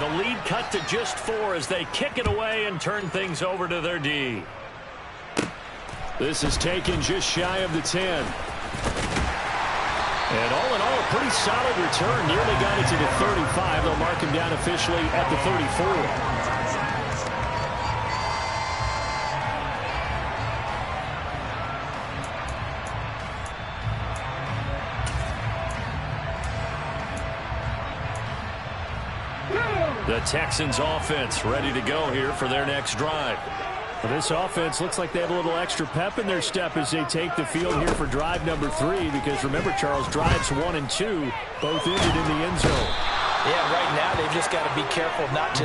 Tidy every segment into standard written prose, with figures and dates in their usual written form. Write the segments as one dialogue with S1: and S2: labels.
S1: The lead cut to just 4 as they kick it away and turn things over to their D.
S2: This is taken just shy of the 10. And all in all, a pretty solid return. Nearly got it to the 35. They'll mark him down officially at the 34.
S1: The Texans offense ready to go here for their next drive.
S2: Well, this offense looks like they have a little extra pep in their step as they take the field here for drive number 3. Because remember, Charles, drives 1 and 2 both ended in the end zone.
S3: Yeah, right now they've just got to be careful not to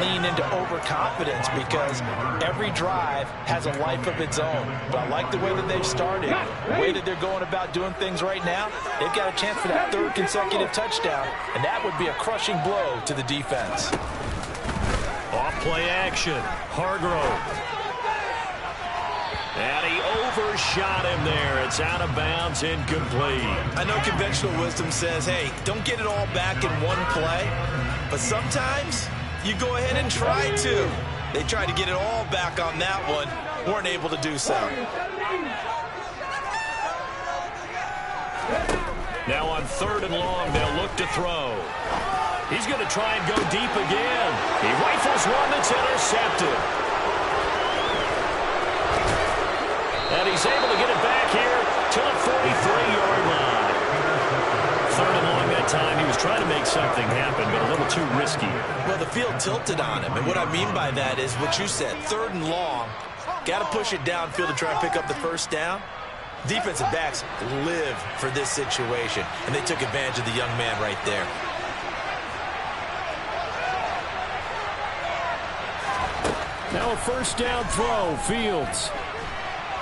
S3: lean into overconfidence because every drive has a life of its own. But I like the way that they've started, the way that they're going about doing things right now. They've got a chance for that 3rd consecutive touchdown, and that would be a crushing blow to the defense.
S1: Off play action. Hargrove. And he overshot him there. It's out of bounds, incomplete.
S3: I know conventional wisdom says, hey, don't get it all back in one play. But sometimes you go ahead and try to. They tried to get it all back on that one. Weren't able to do so.
S1: Now on 3rd and long, they'll look to throw. He's going to try and go deep again. He rifles one that's intercepted. And he's able to get it back here to the 43-yard line. 3rd and long that time. He was trying to make something happen, but a little too risky.
S3: Well, the field tilted on him. And what I mean by that is what you said. 3rd and long. Got to push it downfield to try and pick up the first down. Defensive backs live for this situation. And they took advantage of the young man right there.
S2: Now a first down throw. Fields.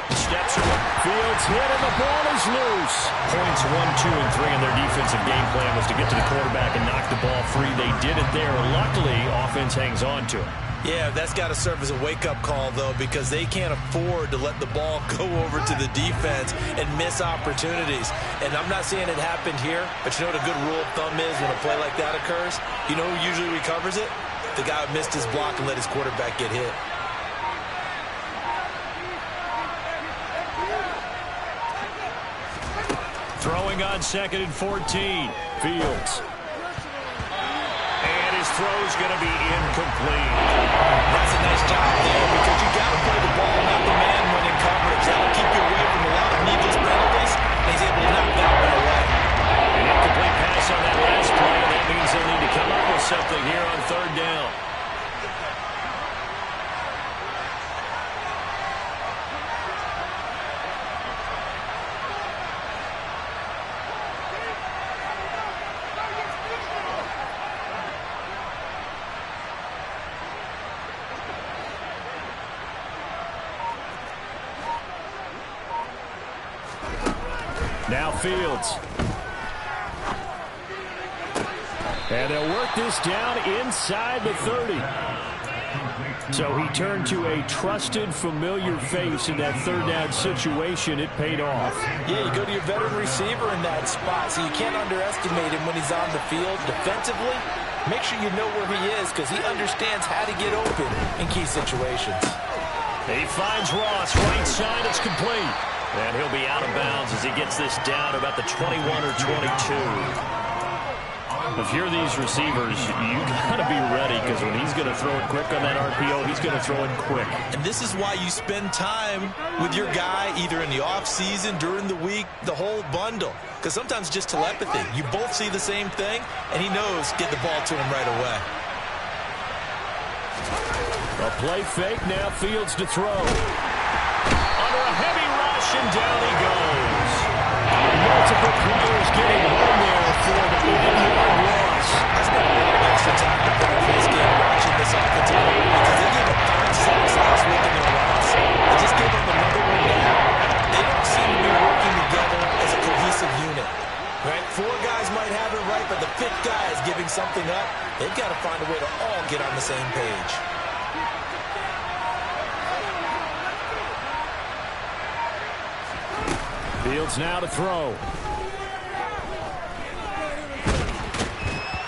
S1: Steps away.
S2: Fields hit and the ball is loose.
S1: Points 1, 2, and 3 in their defensive game plan was to get to the quarterback and knock the ball free. They did it there. Luckily, offense hangs on to it.
S3: Yeah, that's got to serve as a wake-up call, though, because they can't afford to let the ball go over to the defense and miss opportunities. And I'm not saying it happened here, but you know what a good rule of thumb is when a play like that occurs? You know who usually recovers it? The guy who missed his block and let his quarterback get hit.
S1: Throwing on 2nd and 14.
S2: Fields.
S1: And his throw's going to be incomplete.
S3: That's a nice job there because you got to play the ball, not the man when in coverage. That'll keep you away from a lot of needless penalties. And he's able to knock that one away.
S1: An incomplete pass on that last play. That means they'll need to come up with something here on 3rd down.
S2: Now Fields. And they'll work this down inside the 30. So he turned to a trusted, familiar face in that 3rd down situation. It paid off.
S3: Yeah, you go to your veteran receiver in that spot, so you can't underestimate him when he's on the field defensively. Make sure you know where he is because he understands how to get open in key situations.
S1: He finds Ross, right side, it's complete. And he'll be out of bounds as he gets this down about the 21 or 22. If you're these receivers, you got to be ready because when he's going to throw it quick on that RPO, he's going to throw it quick.
S3: And this is why you spend time with your guy either in the offseason, during the week, the whole bundle. Because sometimes just telepathy. You both see the same thing, and he knows get the ball to him right away.
S2: A play fake, now Fields to throw.
S1: Under a heavy rush, and down he goes.
S2: Multiple players getting home there for the 8-yard loss.
S3: That's not a lot of extra time to put in this game watching this offensive line because they gave up 5 sacks last week in their loss. They just gave them another one now. They don't seem to be working together as a cohesive unit. Right? 4 guys might have it right, but the 5th guy is giving something up. They've got to find a way to all get on the same page.
S2: Fields now to throw.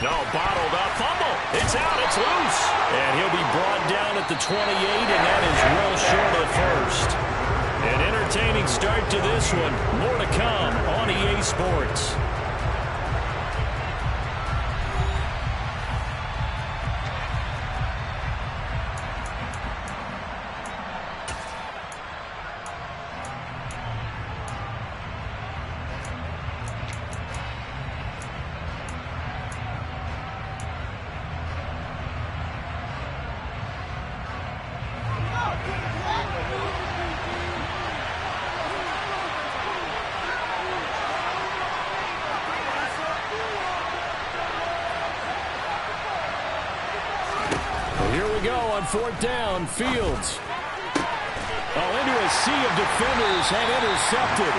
S1: No, bottled up fumble. It's It's out. It's loose. And he'll be brought down at the 28, and that is well short of first. An entertaining start to this one. More to come on EA Sports.
S2: Here we go on fourth down. Fields. Into a sea of defenders and intercepted.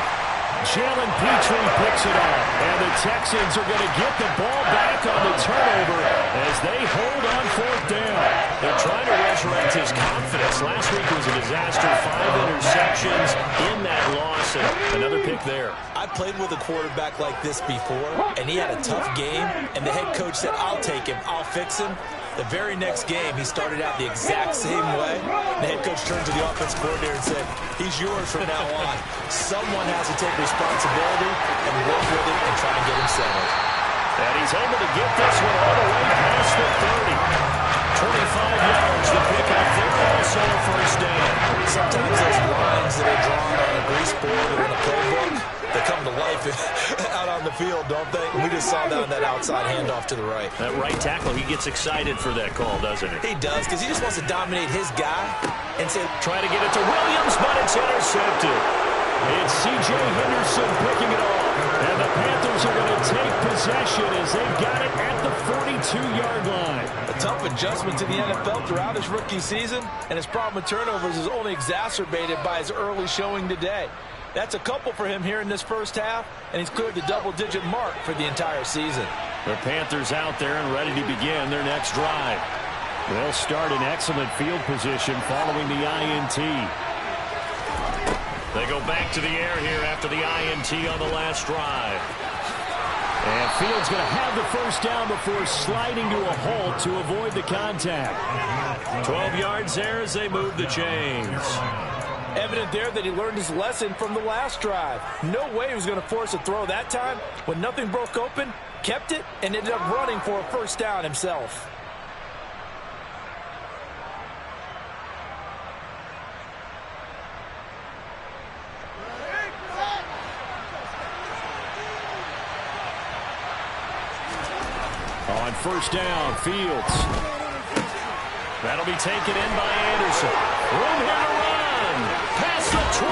S2: Jalen Petrie picks it up. And the Texans are going to get the ball back on the turnover as they hold on fourth down.
S1: They're trying to resurrect his confidence. Last week was a disaster. 5 interceptions in that loss, and another pick there.
S3: I played with a quarterback like this before, and he had a tough game, and the head coach said, I'll take him, I'll fix him. The very next game, he started out the exact same way. The head coach turned to the offensive coordinator and said, he's yours from now on. Someone has to take responsibility and work with him and try and get him settled.
S1: And he's able to get this one all the way past the 30. 25 yards to pick up there, also a first down.
S3: Sometimes those lines that are drawn on a grease board or in a playbook, they come to life out on the field, don't they? We just saw that on that outside handoff to the right.
S1: That right tackle, he gets excited for that call, doesn't he?
S3: He does, because he just wants to dominate his guy and say,
S1: try to get it to Williams, but it's intercepted.
S2: It's C.J. Henderson picking it off. And the Panthers are going to take possession as they've got it at the 42-yard line.
S3: A tough adjustment to the NFL throughout his rookie season, and his problem with turnovers is only exacerbated by his early showing today. That's a couple for him here in this first half, and he's cleared the double-digit mark for the entire season.
S2: The Panthers out there and ready to begin their next drive. They'll start in excellent field position following the INT.
S1: They go back to the air here after the INT on the last drive.
S2: And Fields going to have the first down before sliding to a halt to avoid the contact.
S1: 12 yards there as they move the chains.
S3: Evident there that he learned his lesson from the last drive. No way he was going to force a throw that time. When nothing broke open, kept it, and ended up running for a first down himself.
S2: On first down, Fields.
S1: That'll be taken in by Anderson. Room here to run. Past the 20.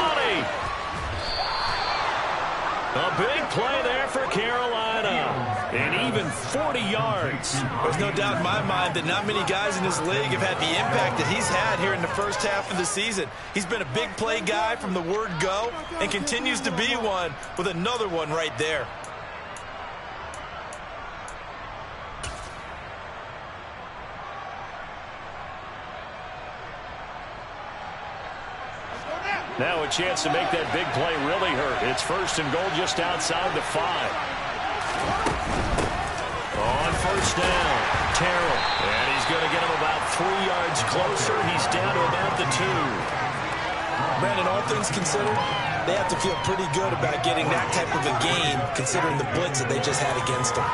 S1: A big play there for Carolina. And even 40 yards.
S3: There's no doubt in my mind that not many guys in this league have had the impact that he's had here in the first half of the season. He's been a big play guy from the word go and continues to be one with another one right there.
S1: Now a chance to make that big play really hurt. It's first and goal just outside the 5. On first down, Terrell. And he's going to get him about 3 yards closer. He's down to about the 2.
S3: Brandon, all things considered, they have to feel pretty good about getting that type of a gain considering the blitz that they just had against them.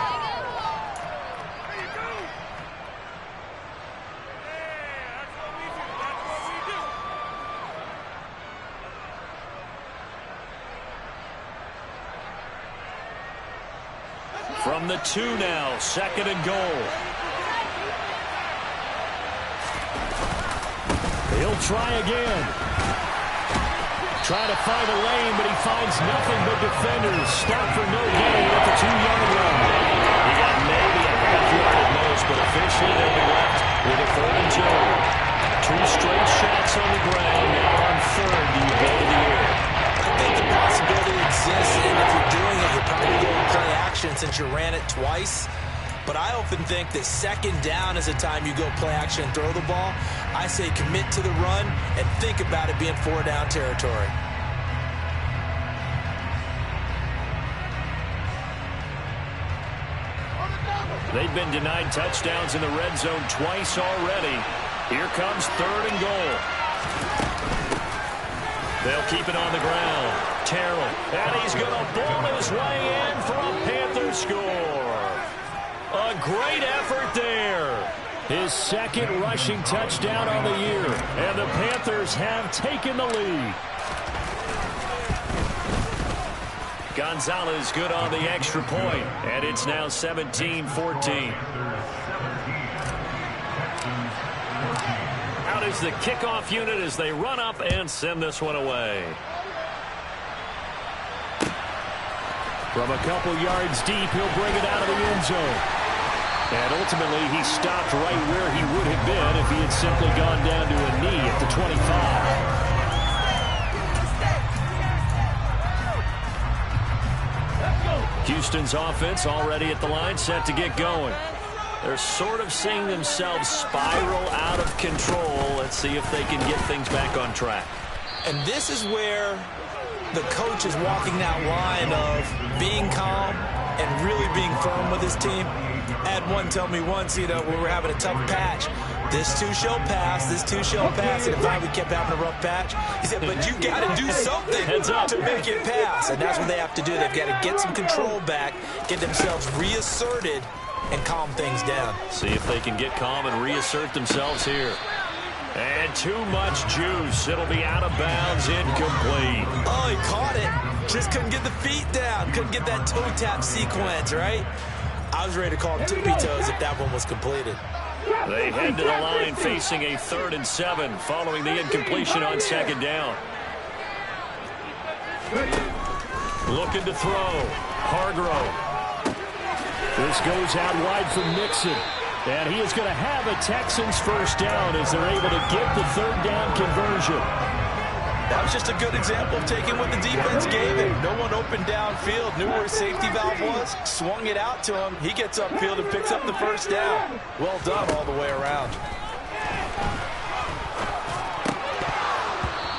S1: From the 2 now, second and goal.
S2: He'll try again. Trying to find a lane, but he finds nothing but defenders. Stop for no gain at the 2-yard line.
S1: He got maybe a half yard at most, but officially they'll be left with a 3rd and 2. 2 straight shots on the ground. Now on 3rd, do you go to the air?
S3: I think the possibility exists, and if you're doing it, you're probably going to play action since you ran it twice. But I often think that second down is the time you go play action and throw the ball. I say commit to the run and think about it being 4-down territory.
S2: They've been denied touchdowns in the red zone twice already. Here comes 3rd and goal. They'll keep it on the ground. Terrell, and he's going to ball his way in for a Panthers score. A great effort there. His 2nd rushing touchdown on the year, and the Panthers have taken the lead. Gonzalez good on the extra point, and it's now 17-14. Out is the kickoff unit as they run up and send this one away. From a couple yards deep, he'll bring it out of the end zone. And ultimately, he stopped right where he would have been if he had simply gone down to a knee at the 25. Houston's offense already at the line, set to get going. They're sort of seeing themselves spiral out of control. Let's see if they can get things back on track.
S3: And this is where the coach is walking that line of being calm and really being firm with his team. I had one tell me once, we were having a tough patch. This too shall pass, this too shall pass. And finally we kept having a rough patch. He said, but you got to do something to make it pass. And that's what they have to do. They've got to get some control back, get themselves reasserted, and calm things down.
S2: See if they can get calm and reassert themselves here. And too much juice. It'll be out of bounds, incomplete.
S3: Oh, he caught it. Just couldn't get the feet down. Couldn't get that toe tap sequence, right? I was ready to call him tippy toes if that one was completed.
S2: They head to the line facing a 3rd and 7 following the incompletion on 2nd down. Looking to throw. Hargrove. This goes out wide from Mixon. And he is going to have a Texans 1st down as they're able to get the 3rd down conversion.
S3: That was just a good example of taking what the defense gave him. No one opened downfield, knew where his safety valve was, swung it out to him. He gets upfield and picks up the 1st down. Well done all the way around.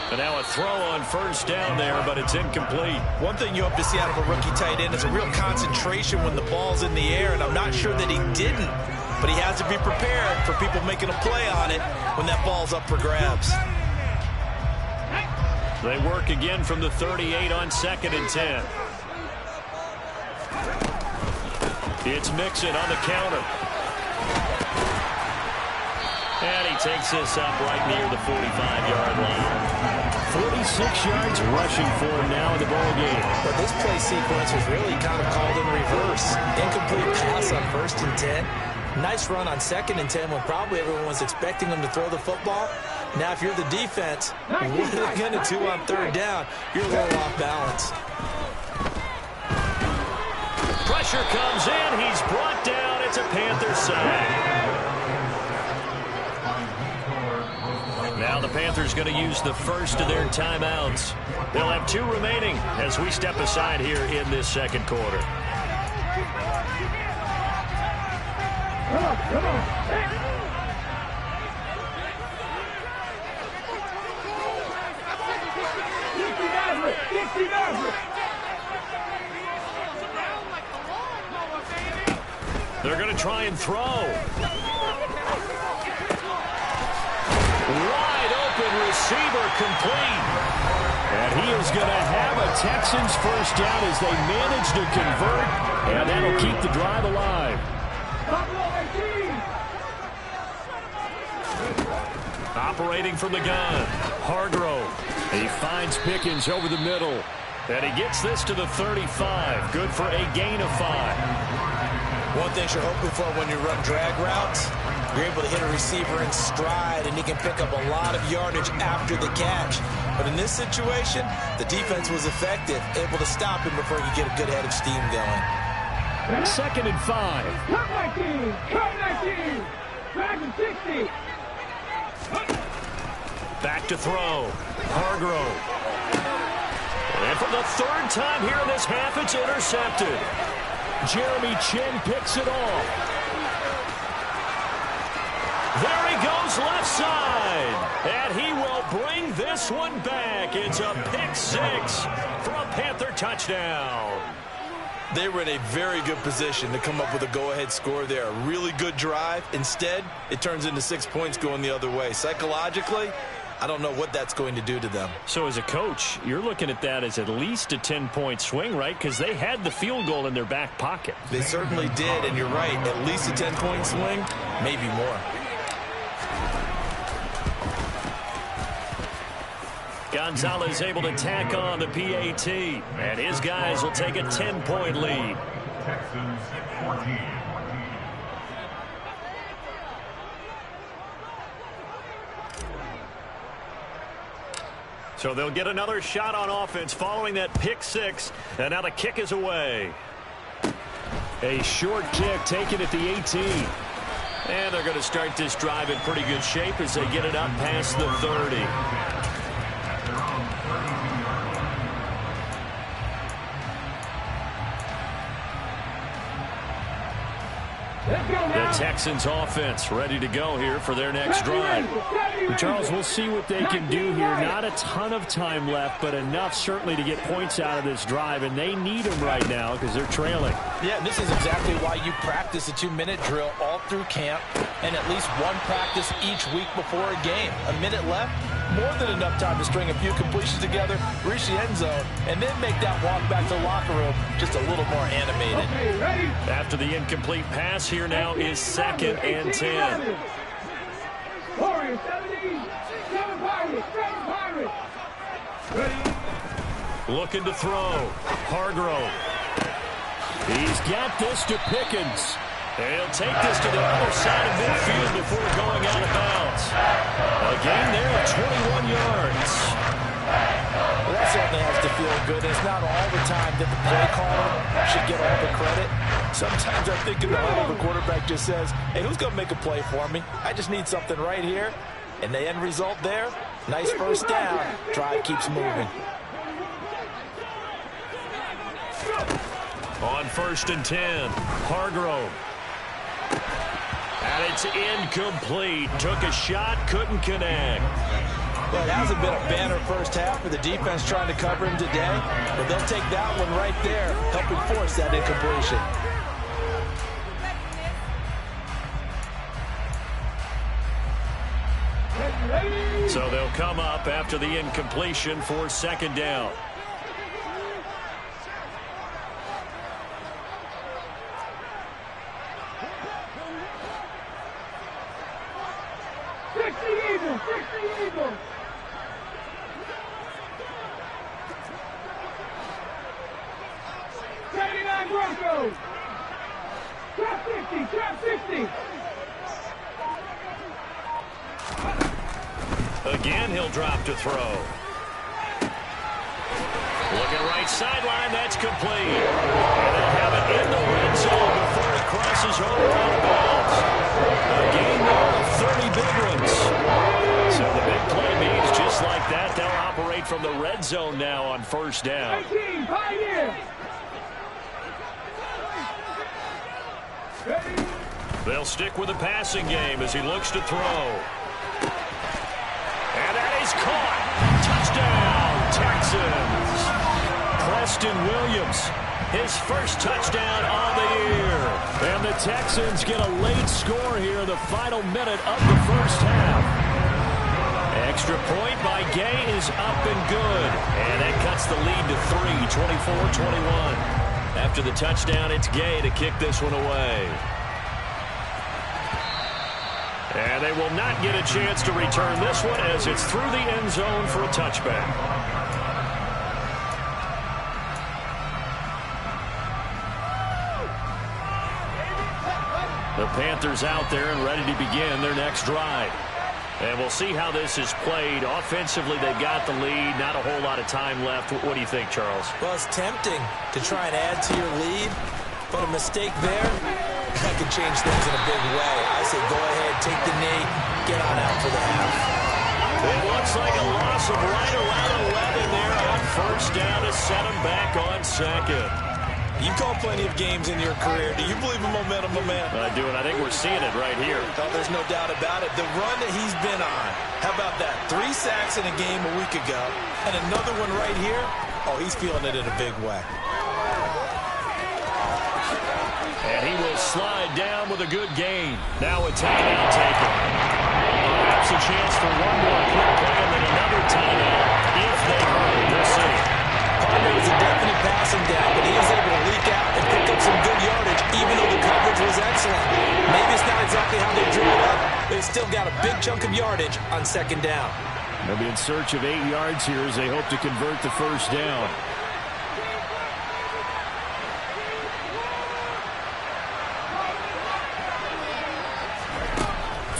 S2: And now a throw on 1st down there, but it's incomplete.
S3: One thing you hope to see out of a rookie tight end is a real concentration when the ball's in the air, and I'm not sure that he didn't. But he has to be prepared for people making a play on it when that ball's up for grabs.
S2: They work again from the 38 on 2nd and 10. It's Mixon on the counter. And he takes this up right near the 45-yard line. 46 yards rushing for him now in the ball game.
S3: But this play sequence was really kind of called in reverse. Incomplete pass on 1st and 10. Nice run on 2nd and 10 when probably everyone was expecting him to throw the football. Now, if you're the defense, what are they going to do on 3rd down? You're a little off balance.
S2: Pressure comes in. He's brought down. It's a Panthers side. Now the Panthers going to use the 1st of their timeouts. They'll have 2 remaining as we step aside here in this 2nd quarter. Come on. They're going to try and throw. Wide open receiver complete. And he is going to have a Texans 1st down as they manage to convert. And that'll keep the drive alive. Operating from the gun. Hargrove. He finds Pickens over the middle. And he gets this to the 35. Good for a gain of 5.
S3: One thing you're hoping for when you run drag routes, you're able to hit a receiver in stride, and he can pick up a lot of yardage after the catch. But in this situation, the defense was effective, able to stop him before he could get a good head of steam going.
S2: 2nd and 5.
S4: Come 19! Come 19! Back and 60!
S2: Back to throw. Hargrove. And for the 3rd time here in this half, it's intercepted. Jeremy Chin picks it off. There he goes left side. And he will bring this one back. It's a pick 6 for a Panther touchdown.
S3: They were in a very good position to come up with a go-ahead score there. A really good drive. Instead, it turns into 6 points going the other way. Psychologically, I don't know what that's going to do to them.
S2: So as a coach, you're looking at that as at least a 10-point swing, right? Because they had the field goal in their back pocket.
S3: They certainly did, and you're right. At least a 10-point swing, maybe more.
S1: Gonzalez able to tack on the PAT, and his guys will take a 10-point lead.
S4: Texans 14.
S1: So they'll get another shot on offense following that pick six, and now the kick is away.
S2: A short kick taken at the 18.
S1: And they're going to start this drive in pretty good shape as they get it up past the 30. The Texans offense ready to go here for their next drive.
S2: Charles, we'll see what they can do here. Not a ton of time left, but enough certainly to get points out of this drive, and they need them right now because they're trailing.
S3: Yeah, this is exactly why you practice a 2-minute drill all through camp and at least one practice each week before a game. A minute left, more than enough time to string a few completions together, reach the end zone, and then make that walk back to the locker room just a little more animated.
S4: Okay, ready?
S1: After the incomplete pass, here now is 2nd and 10.
S4: Warriors 17, 7 Pirates, 7 Pirates. Ready?
S1: Looking to throw. Hargrove.
S2: He's got this to Pickens.
S1: He'll take this to the other side of midfield before going out of bounds. A gain there of 21 yards.
S3: Well, that certainly has to feel good. It's not all the time that the play caller should get all the credit. Sometimes I think in the huddle, the quarterback just says, hey, who's going to make a play for me? I just need something right here. And the end result there, nice first down. Drive keeps moving.
S1: On 1st and 10, Hargrove. And it's incomplete. Took a shot, couldn't connect.
S3: Well, it hasn't been a banner first half for the defense trying to cover him today, but they'll take that one right there, helping force that incompletion.
S1: So they'll come up after the incompletion for 2nd down.
S4: Eagles. 79 Broncos. Trap 60, trap 60.
S1: Again, he'll drop to throw. Looking right sideline, that's complete. And they'll have it in the red zone before it crosses over out of bounds. A gain there of 30 big ones. So the big play means just like that, they'll operate from the red zone now on 1st down.
S4: 18, Pioneer.
S1: They'll stick with the passing game as he looks to throw. And that is caught. Touchdown, Texans. Preston Williams, his first touchdown on the year.
S2: And the Texans get a late score here in the final minute of the first half.
S1: Extra point by Gay is up and good. And that cuts the lead to 3, 24-21. After the touchdown, it's Gay to kick this one away. And they will not get a chance to return this one as it's through the end zone for a touchback. The Panthers out there and ready to begin their next drive. And we'll see how this is played. Offensively, they've got the lead. Not a whole lot of time left. What do you think, Charles?
S3: Well, it's tempting to try and add to your lead, but a mistake there, that could change things in a big way. I say go ahead, take the knee, get on out for the half.
S1: It looks like a loss of right around 11 there on 1st down to set them back on 2nd.
S3: You've called plenty of games in your career. Do you believe in momentum, my man?
S1: I do, and I think we're seeing it right here.
S3: Oh, there's no doubt about it. The run that he's been on, how about that? 3 sacks in a game a week ago, and another one right here. Oh, he's feeling it in a big way.
S2: And he will slide down with a good gain. Now a timeout taken. Perhaps a chance for one more quick play and then another timeout if they hurry. We'll see.
S3: Partner was a definite passing down, but he was able to leak out and pick up some good yardage, even though the coverage was excellent. Maybe it's not exactly how they drew it up, but it's still got a big chunk of yardage on second down.
S2: They'll be in search of 8 yards here as they hope to convert the first down.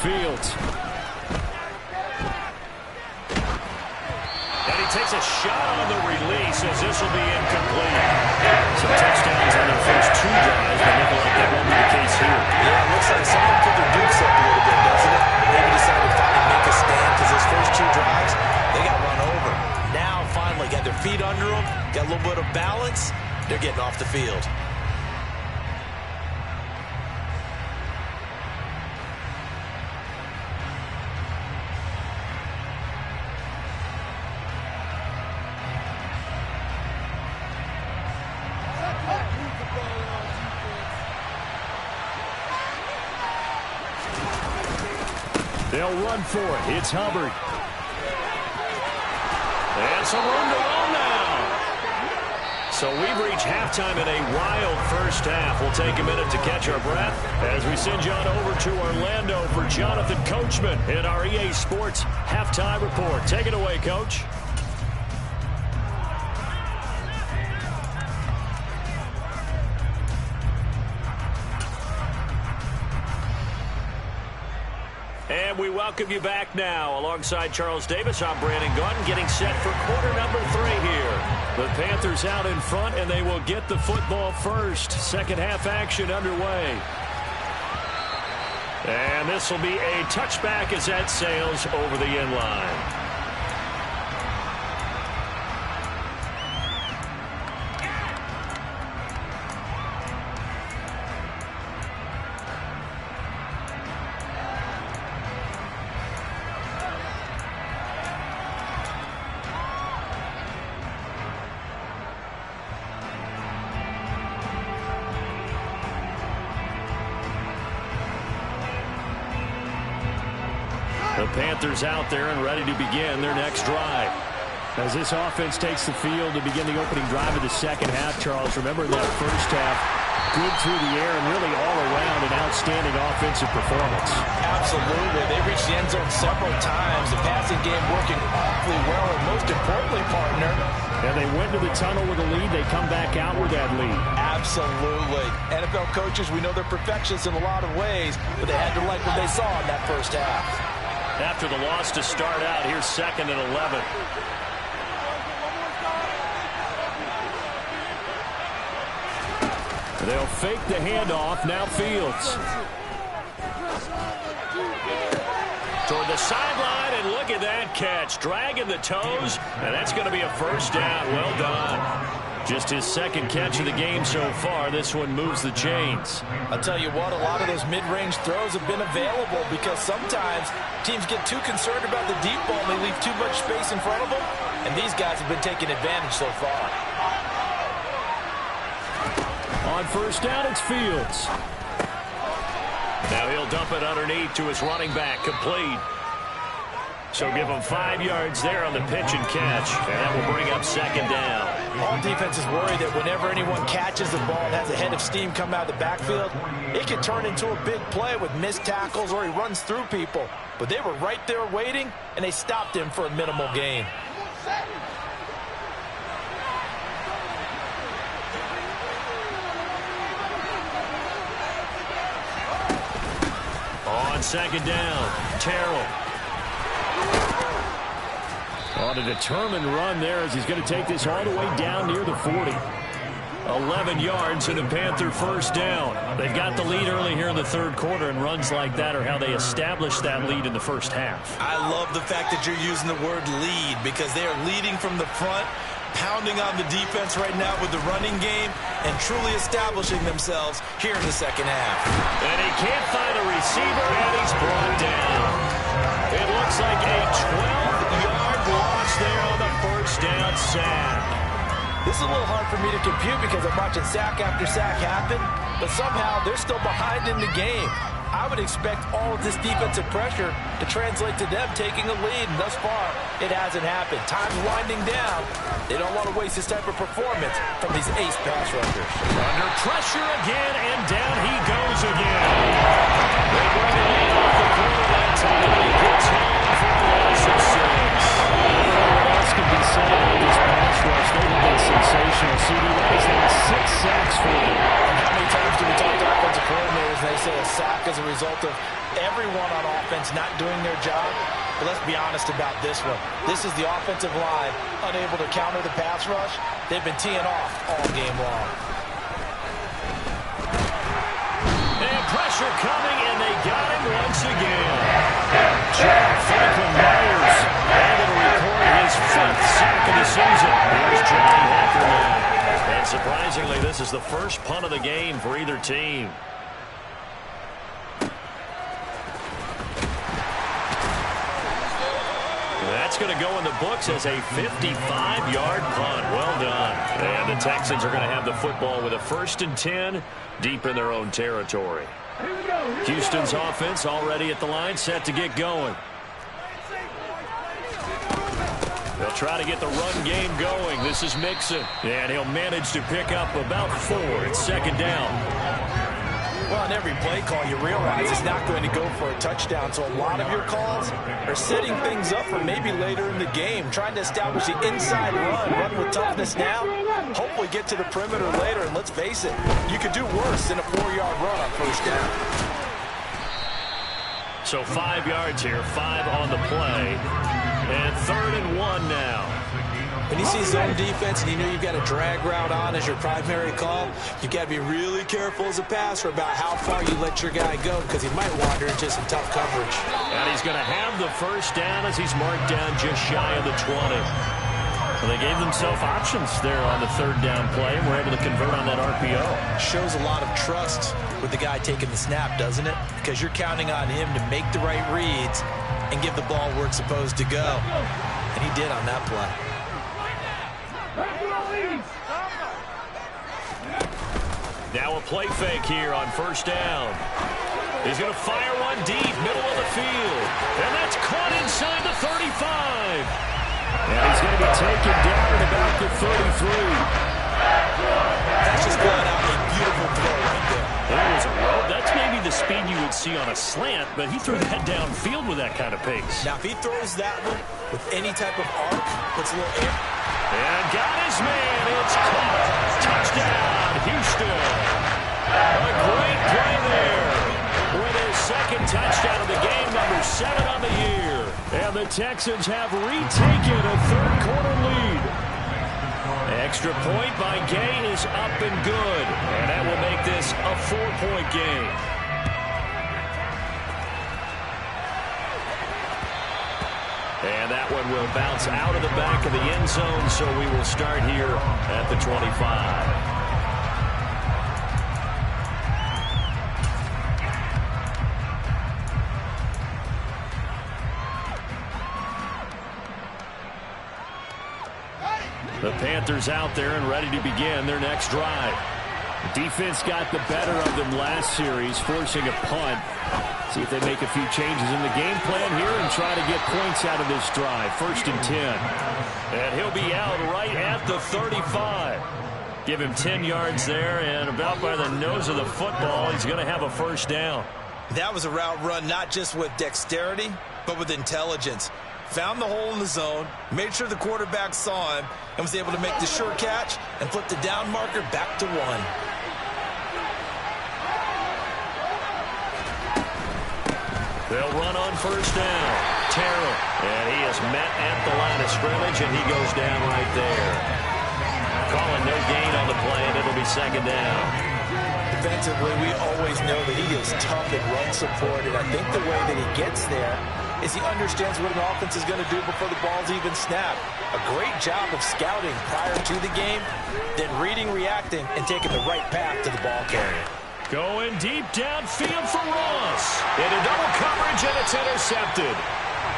S2: Fields.
S1: And he takes a shot on the release as this will be incomplete. Some touchdowns on their first 2 drives, but looking like that won't be the case here.
S3: Yeah, it looks like someone put their dukes up a little bit, doesn't it? Maybe decided to finally make a stand because those first 2 drives, they got run over. Now, finally, got their feet under them, got a little bit of balance. They're getting off the field.
S2: They'll run for it. It's Hubbard.
S1: And some room to roll now. So we've reached halftime in a wild first half. We'll take a minute to catch our breath as we send you on over to Orlando for Jonathan Coachman in our EA Sports Halftime Report. Take it away, Coach. And we welcome you back now. Alongside Charles Davis, I'm Brandon Gunn, getting set for quarter number 3 here. The Panthers out in front, and they will get the football first. Second half action underway. And this will be a touchback as that sails over the end line. The Panthers out there and ready to begin their next drive.
S2: As this offense takes the field to begin the opening drive of the second half, Charles, remember in that first half, good through the air and really all around an outstanding offensive performance.
S3: Absolutely. They reached the end zone several times. The passing game working awfully well, and most importantly, partner,
S2: and they went to the tunnel with a lead. They come back out with that lead.
S3: Absolutely. NFL coaches, we know they're perfectionists in a lot of ways, but they had to like what they saw in that first half.
S1: After the loss to start out, here's 2nd and 11.
S2: They'll fake the handoff. Now Fields.
S1: Toward the sideline, and look at that catch. Dragging the toes, and that's going to be a first down. Well done.
S2: Just his second catch of the game so far. This one moves the chains.
S3: I'll tell you what, a lot of those mid-range throws have been available because sometimes teams get too concerned about the deep ball and they leave too much space in front of them, and these guys have been taking advantage so far.
S2: On first down, it's Fields.
S1: Now he'll dump it underneath to his running back, complete. So give him 5 yards there on the pitch and catch, and that will bring up 2nd down.
S3: All defenses worry that whenever anyone catches the ball and has a head of steam come out of the backfield, it can turn into a big play with missed tackles or he runs through people. But they were right there waiting, and they stopped him for a minimal gain.
S1: On 2nd down, Terrell.
S2: On a determined run there as he's going to take this all the way down near the 40.
S1: 11 yards and a Panther first down.
S2: They've got the lead early here in the third quarter, and runs like that are how they establish that lead in the first half.
S3: I love the fact that you're using the word lead because they are leading from the front, pounding on the defense right now with the running game, and truly establishing themselves here in the second half.
S1: And he can't find a receiver, and he's brought down. It looks like a 12-yard loss there on the first down sack.
S3: This is a little hard for me to compute because I'm watching sack after sack happen, but somehow they're still behind in the game. I would expect all of this defensive pressure to translate to them taking a lead, and thus far, it hasn't happened. Time's winding down. They don't want to waste this type of performance from these ace pass rushers.
S2: Under pressure again, and down he goes again. They bring it in off the corner that time, and he gets home for the loss of 6. What else can be said about this pass rush? They have been sensational. CD Lamb has 6 sacks for them.
S3: How many times do we talk to offensive coordinators and they say a sack is a result of everyone on offense not doing their job? But let's be honest about this one. This is the offensive line unable to counter the pass rush. They've been teeing off all game long.
S2: And pressure coming, and they got him once again. Franklin Myers able to record his 5th sack of the season. Here's Johnny Hacker now. And surprisingly, this is the first punt of the game for either team. That's going to go in the books as a 55-yard punt. Well done. And the Texans are going to have the football with a 1st and 10 deep in their own territory. Houston's offense already at the line, set to get going. They'll try to get the run game going. This is Mixon, and he'll manage to pick up about 4. It's 2nd down.
S3: Well, on every play call, you realize it's not going to go for a touchdown. So a lot of your calls are setting things up for maybe later in the game, trying to establish the inside run with toughness now, hopefully get to the perimeter later. And let's face it, you could do worse than a 4-yard run on 1st down.
S2: So 5 yards here, 5 on the play, and 3rd and 1 now.
S3: When you see zone defense and you know you've got a drag route on as your primary call, you've got to be really careful as a passer about how far you let your guy go because he might wander into some tough coverage.
S2: And he's going to have the 1st down as he's marked down just shy of the 20. So they gave themselves options there on the 3rd down play and were able to convert on that RPO.
S3: Shows a lot of trust with the guy taking the snap, doesn't it? Because you're counting on him to make the right reads and give the ball where it's supposed to go. And he did on that play.
S2: Now a play fake here on 1st down. He's going to fire one deep, middle of the field. And that's caught inside the 35. And he's going to be taken down at about the 33.
S3: That's just going out a beautiful throw right there.
S2: There was a road. That's maybe the speed you would see on a slant, but he threw that downfield with that kind of pace.
S3: Now, if he throws that one with any type of arc, puts a little air.
S2: And got his man. It's caught. Touchdown, Houston. A great play there. With his 2nd touchdown of the game, number 7 on the year. And the Texans have retaken a 3rd quarter lead. Extra point by Gay is up and good. And that will make this a 4-point game. And that one will bounce out of the back of the end zone, so we will start here at the 25. The Panthers out there and ready to begin their next drive. The defense got the better of them last series, forcing a punt. See if they make a few changes in the game plan here and try to get points out of this drive. 1st and 10. And he'll be out right at the 35. Give him 10 yards there, and about by the nose of the football, he's going to have a 1st down.
S3: That was a route run not just with dexterity, but with intelligence. Found the hole in the zone, made sure the quarterback saw him, and was able to make the short catch and flip the down marker back to 1.
S2: They'll run on 1st down. Terrell, and he is met at the line of scrimmage, and he goes down right there. Calling no gain on the play, and it'll be 2nd down.
S3: Defensively, we always know that he is tough and run support, and I think the way that he gets there is he understands what an offense is going to do before the ball's even snapped. A great job of scouting prior to the game, then reading, reacting, and taking the right path to the ball carrier.
S2: Going deep downfield for Ross. Into double coverage, and it's intercepted.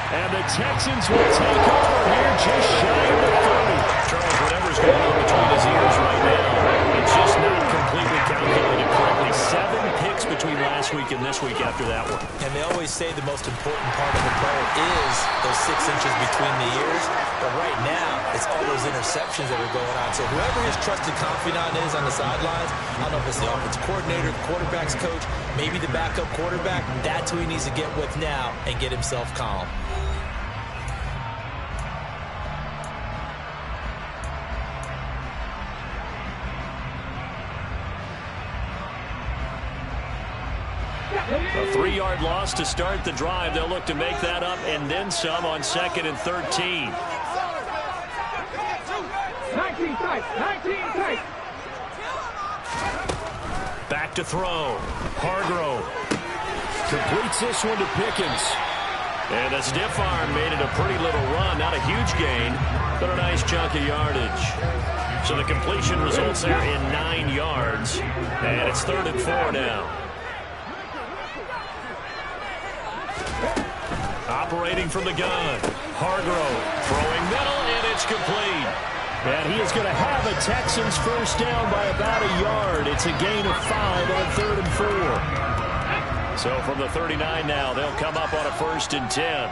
S2: And the Texans will take over here just shy of the 30.
S1: Charles, whatever's going on between his ears right now, it's just not completely calculated correctly. 7 picks between last week and this week after that one.
S3: And they always say the most important part of a player is those 6 inches between the ears. But right now, it's all those interceptions that are going on. So whoever his trusted confidant is on the sidelines, I don't know if it's the offensive coordinator, the quarterback's coach, maybe the backup quarterback, that's who he needs to get with now and get himself calm.
S2: A 3-yard loss to start the drive. They'll look to make that up and then some on 2nd and 13.
S4: 19 tight, 19 tight.
S2: Back to throw. Hargrove completes this one to Pickens. And a stiff arm made it a pretty little run. Not a huge gain, but a nice chunk of yardage. So the completion results there in 9 yards. And it's 3rd and 4 now. Operating from the gun. Hargrove throwing middle, and it's complete. And he is going to have a Texans first down by about a yard. It's a gain of 5 on 3rd and 4. So from the 39 now, they'll come up on a 1st and 10.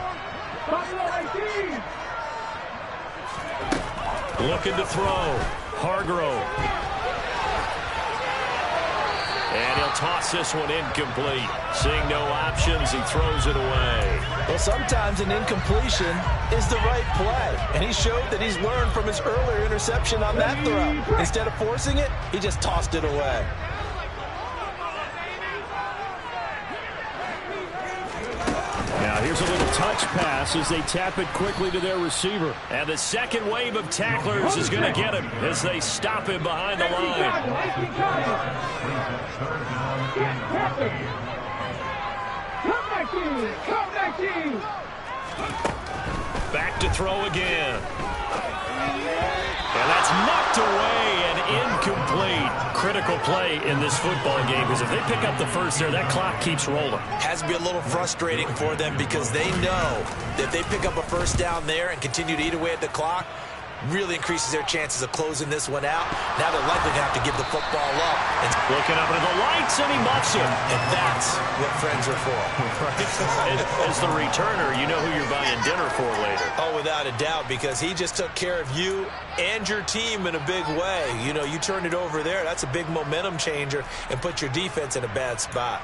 S2: Looking to throw. Hargrove. And he'll toss this one incomplete. Seeing no options, he throws it away.
S3: Well, sometimes an incompletion is the right play. And he showed that he's learned from his earlier interception on that throw. Instead of forcing it, he just tossed it away.
S2: Now here's a little touch pass as they tap it quickly to their receiver. And the second wave of tacklers is going to get him as they stop him behind the line. Back to throw again. And that's knocked away and incomplete. Critical play in this football game because if they pick up the first there, that clock keeps rolling.
S3: Has to be a little frustrating for them because they know that if they pick up a first down there and continue to eat away at the clock, really increases their chances of closing this one out. Now they're likely to have to give the football up. And
S2: looking up into the lights, and he muffs him.
S3: And that's what friends are for.
S2: As the returner, you know who you're buying dinner for later.
S3: Oh, without a doubt, because he just took care of you and your team in a big way. You know, you turned it over there. That's a big momentum changer and put your defense in a bad spot.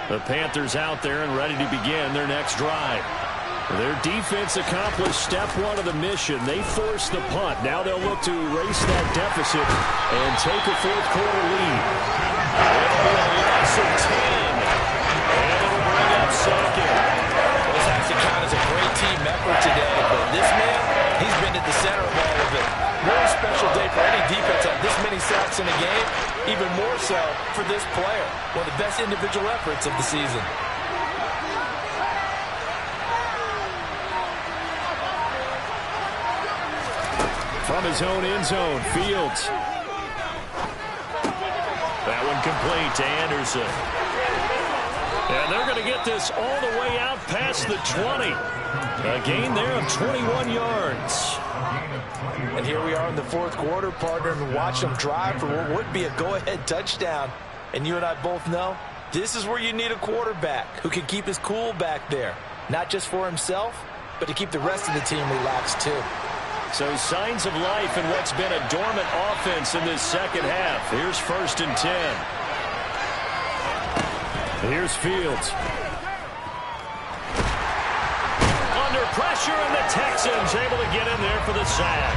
S2: The Panthers out there and ready to begin their next drive. Their defense accomplished step 1 of the mission. They forced the punt. Now they'll look to erase that deficit and take a 4th quarter lead. It'll be a loss of 10. And it'll bring up 2nd.
S3: This has to count as a great team effort today, but this man, he's been at the center of all of it. Really special day for any defense to have this many sacks in a game, even more so for this player. One of the best individual efforts of the season.
S2: From his own end zone, Fields. That one complete to Anderson. And they're going to get this all the way out past the 20. A gain there of 21 yards.
S3: And here we are in the 4th quarter, partner, and watch them drive for what would be a go-ahead touchdown. And you and I both know this is where you need a quarterback who can keep his cool back there. Not just for himself, but to keep the rest of the team relaxed too.
S2: So signs of life in what's been a dormant offense in this second half. Here's 1st and 10. Here's Fields. Under pressure, and the Texans able to get in there for the sack.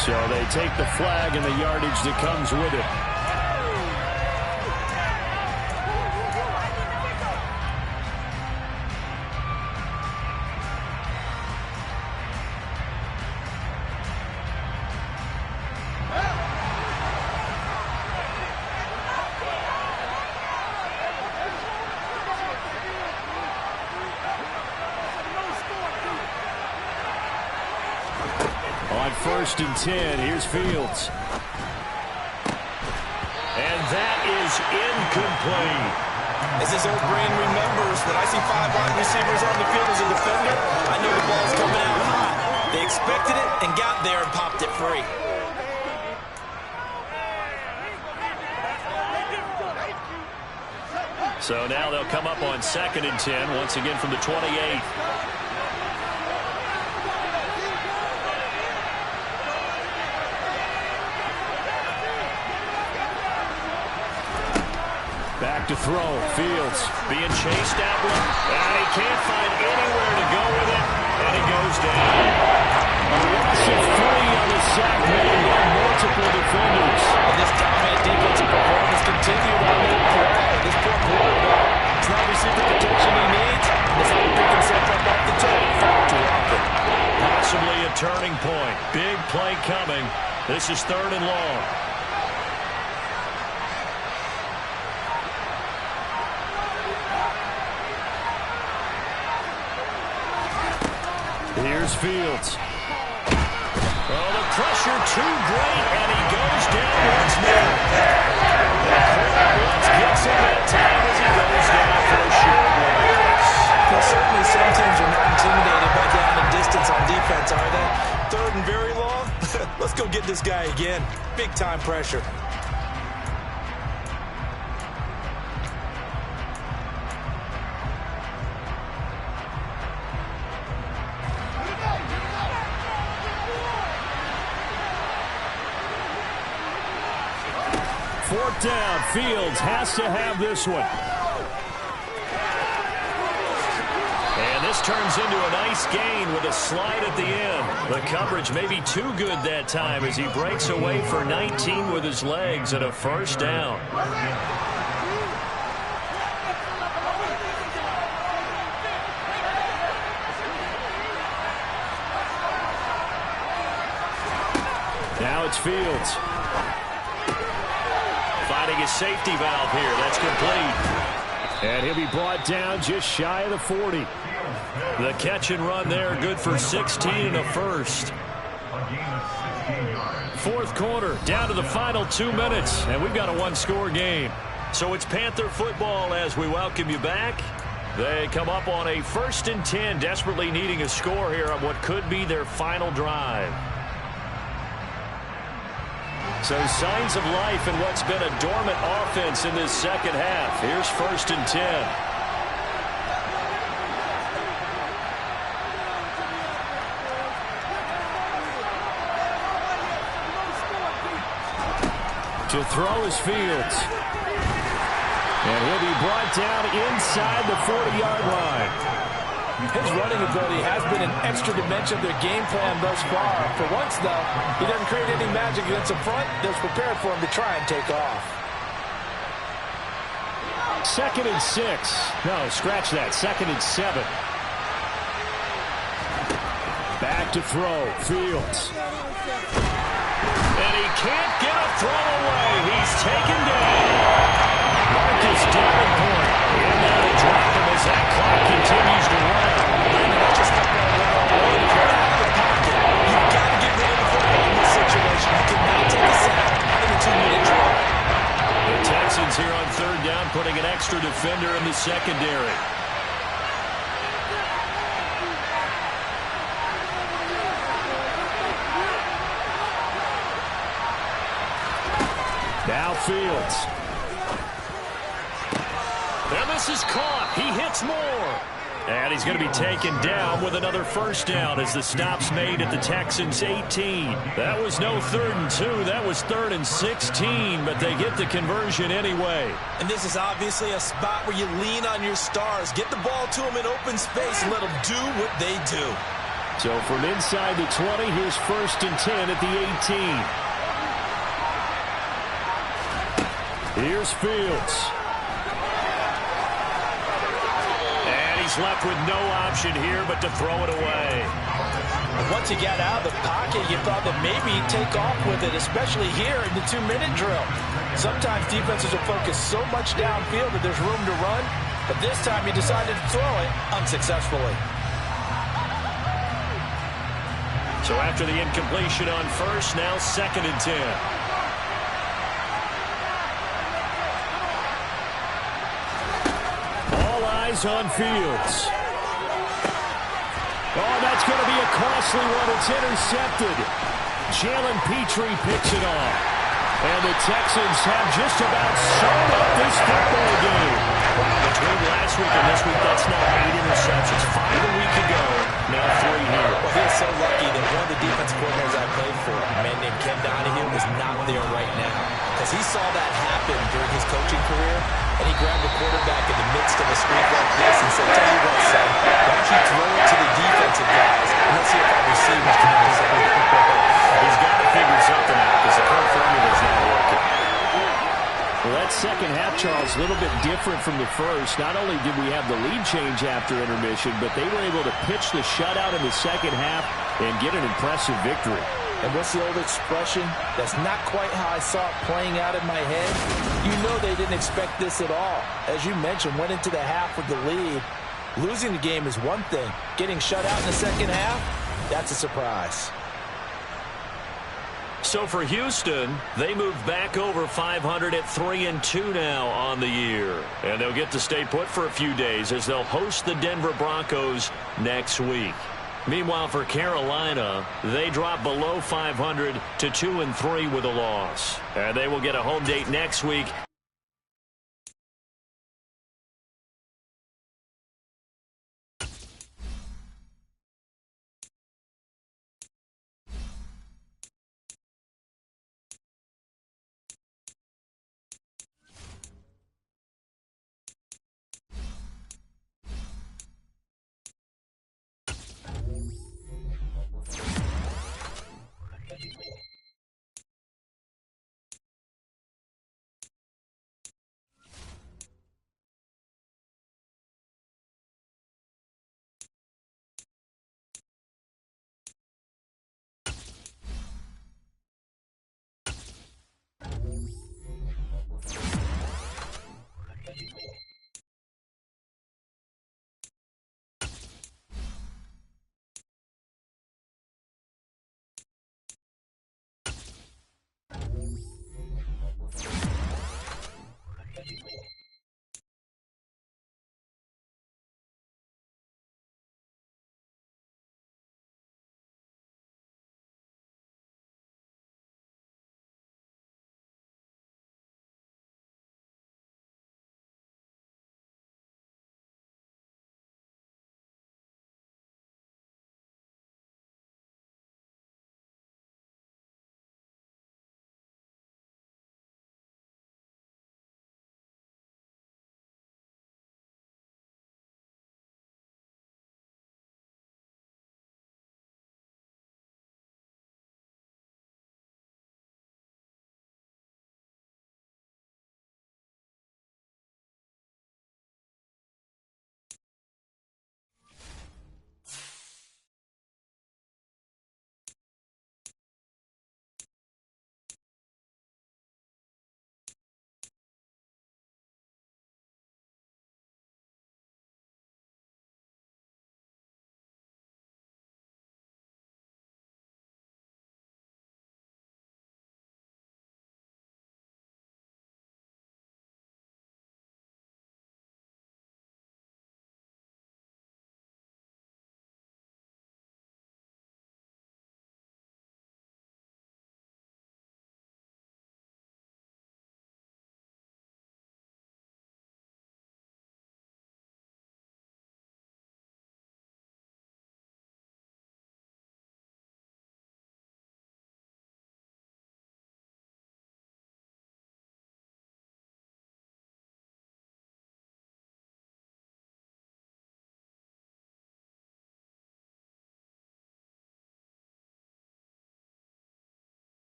S2: So they take the flag and the yardage that comes with it. 1st and 10. Here's Fields. And that is incomplete.
S3: As his old brain remembers, when I see 5 wide receivers on the field as a defender, I know the ball's coming out hot. They expected it and got there and popped it free.
S1: So now they'll come up on 2nd and 10, once again from the 28.
S2: Back to throw. Fields
S1: being chased out one, and he can't find anywhere to go with it, and he goes down.
S2: A loss of 3 on the sack made by multiple defenders.
S3: And this dominant defensive performance continued on that play. This poor quarterback is not receiving the protection he needs. It's how to pick himself up off the tape. Far too often.
S1: Possibly a turning point. Big play coming. This is 3rd and long.
S2: Here's Fields.
S1: Oh, the pressure too great, and he goes down once more. Let's get some that time as he goes down for a short loss.
S3: Well, certainly some teams are not intimidated by down and distance on defense, are they? 3rd and very long? Let's go get this guy again. Big time pressure.
S2: Fourth down. Fields has to have this one.
S1: And this turns into a nice gain with a slide at the end. The coverage may be too good that time as he breaks away for 19 with his legs and a 1st down.
S2: Now it's Fields.
S1: Finding his safety valve here. That's complete.
S2: And he'll be brought down just shy of the 40.
S1: The catch and run there, good for 16 and a 1st.
S2: 4th quarter, down to the final 2 minutes, and we've got a 1-score game.
S1: So it's Panther football as we welcome you back. They come up on a 1st and 10, desperately needing a score here on what could be their final drive. So signs of life in what's been a dormant offense in this 2nd half. Here's 1st and 10.
S2: To throw is Fields. And he'll be brought down inside the 40-yard line.
S3: His running ability has been an extra dimension of their game plan thus far. For once, though, he doesn't create any magic against the front. They're prepared for him to try and take off.
S2: 2nd and 6. No, scratch that. 2nd and 7. Back to throw. Fields.
S1: And he can't get a throw away. He's taken down. Marcus Davenport. And now they drop him as that clock continues to run.
S3: That's just not going to run all the way. If you're out of the pocket, you've got to get rid of the football in this situation. You cannot take a sack in a 2-minute drill.
S1: The Texans here on 3rd down putting an extra defender in the secondary.
S2: Now Fields.
S1: And this is caught. He hits more. And he's going to be taken down with another 1st down as the stop's made at the Texans' 18. That was no 3rd and 2. That was 3rd and 16, but they get the conversion anyway.
S3: And this is obviously a spot where you lean on your stars. Get the ball to them in open space and let them do what they do.
S2: So from inside the 20, here's 1st and 10 at the 18. Here's Fields.
S1: And he's left with no option here but to throw it away.
S3: Once he got out of the pocket, you thought that maybe he'd take off with it, especially here in the 2-minute drill. Sometimes defenses will focus so much downfield that there's room to run, but this time he decided to throw it unsuccessfully.
S1: So after the incompletion on first, now 2nd and 10.
S2: All eyes on Fields. Oh, that's going to be a costly one. It's intercepted. Jalen Petrie picks it off. And the Texans have just about sewn up this football game.
S1: Wow, between last week and this week, that's now 8 interceptions. 5 a week ago, now 3 here.
S3: Well, he is so lucky that one of the defensive coordinators I played for, a man named Ken Donahue, is not there right now. Because he saw that happen during his coaching career, and he grabbed the quarterback in the midst of a streak like this and said, tell you what, son, why don't you throw it to the defensive guys, and let's see if our receivers can intercept.
S1: He's got to figure something out because the current formula is not working.
S2: Well, that second half, Charles, a little bit different from the first. Not only did we have the lead change after intermission, but they were able to pitch the shutout in the second half and get an impressive victory.
S3: And what's the old expression? That's not quite how I saw it playing out in my head. You know they didn't expect this at all. As you mentioned, went into the half with the lead. Losing the game is one thing. Getting shut out in the second half, that's a surprise.
S1: So for Houston, they move back over 500 at 3-2 now on the year. And they'll get to stay put for a few days as they'll host the Denver Broncos next week. Meanwhile, for Carolina, they drop below 500 to 2-3 with a loss. And they will get a home date next week